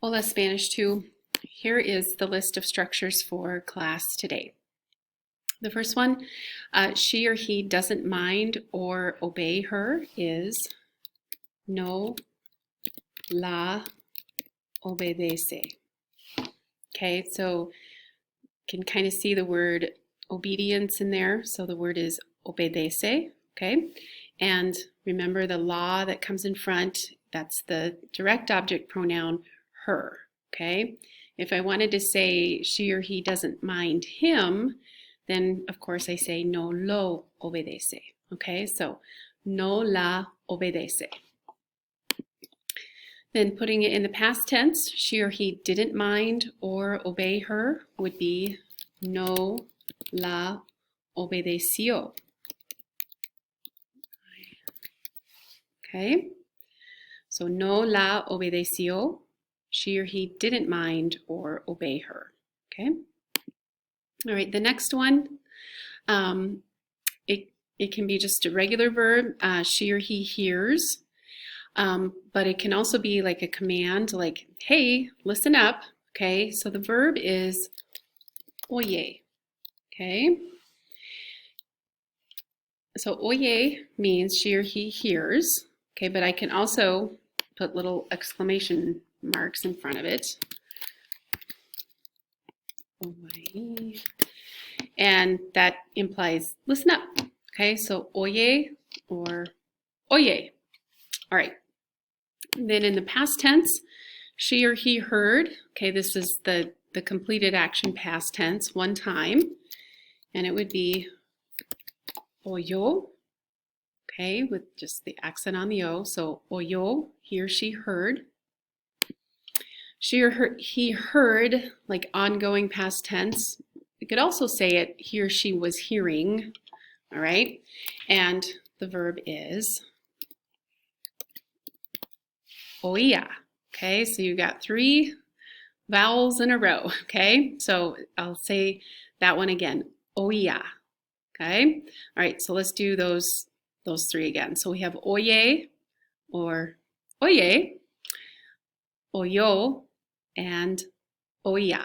Hola Spanish 2. Here is the list of structures for class today. The first one, she or he doesn't mind or obey her is no la obedece. Okay, so you can kind of see the word obedience in there. So the word is obedece, okay? And remember the la that comes in front, that's the direct object pronoun her, okay? If I wanted to say she or he doesn't mind him, then of course I say no lo obedece, okay? So no la obedece. Then putting it in the past tense, she or he didn't mind or obey her would be no la obedeció. Okay, so no la obedeció, she or he didn't mind or obey her. Okay, all right, the next one, it can be just a regular verb, she or he hears. But it can also be like a command, like, hey, listen up, okay? So the verb is oye, okay? So oye means she or he hears, okay? But I can also put little exclamation marks in front of it. Oye. And that implies listen up, okay? So oye or oye. All right. Then in the past tense, she or he heard. Okay, this is the completed action past tense one time. And it would be oyó, okay, with just the accent on the O. So oyó, he or she heard. She or he heard, like ongoing past tense. We could also say it, he or she was hearing, all right? And the verb is oía. Okay, so you got 3 vowels in a row, okay? So I'll say that one again, oía, okay? All right, so let's do those 3 again. So we have oye or oye, oyó, and oía,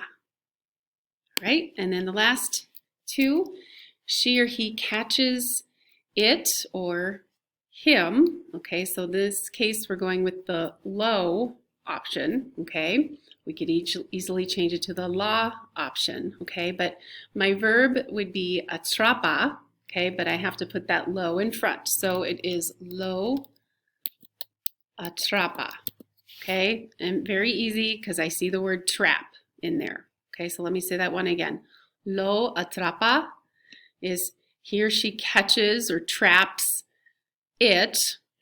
right? And then the last 2, she or he catches it or him, okay? So this case we're going with the low option, okay? We could easily change it to the la option, okay? But my verb would be atrapa, okay? But I have to put that lo in front. So it is lo atrapa, okay? And very easy because I see the word trap in there, okay? So let me say that one again. Lo atrapa is he or she catches or traps it,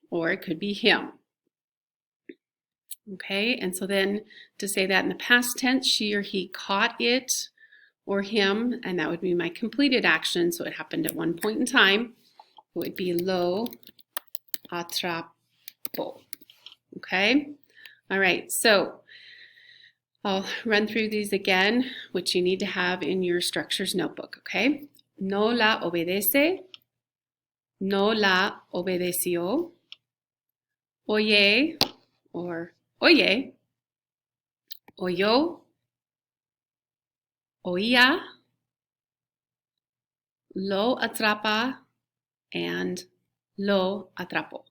or it could be him. Okay, and so then to say that in the past tense, she or he caught it or him, and that would be my completed action, so it happened at one point in time. It would be lo atrapó. Okay, all right, so I'll run through these again, which you need to have in your structures notebook, okay? No la obedece, no la obedeció, oye or oye, oyó, oía, lo atrapa, and lo atrapó.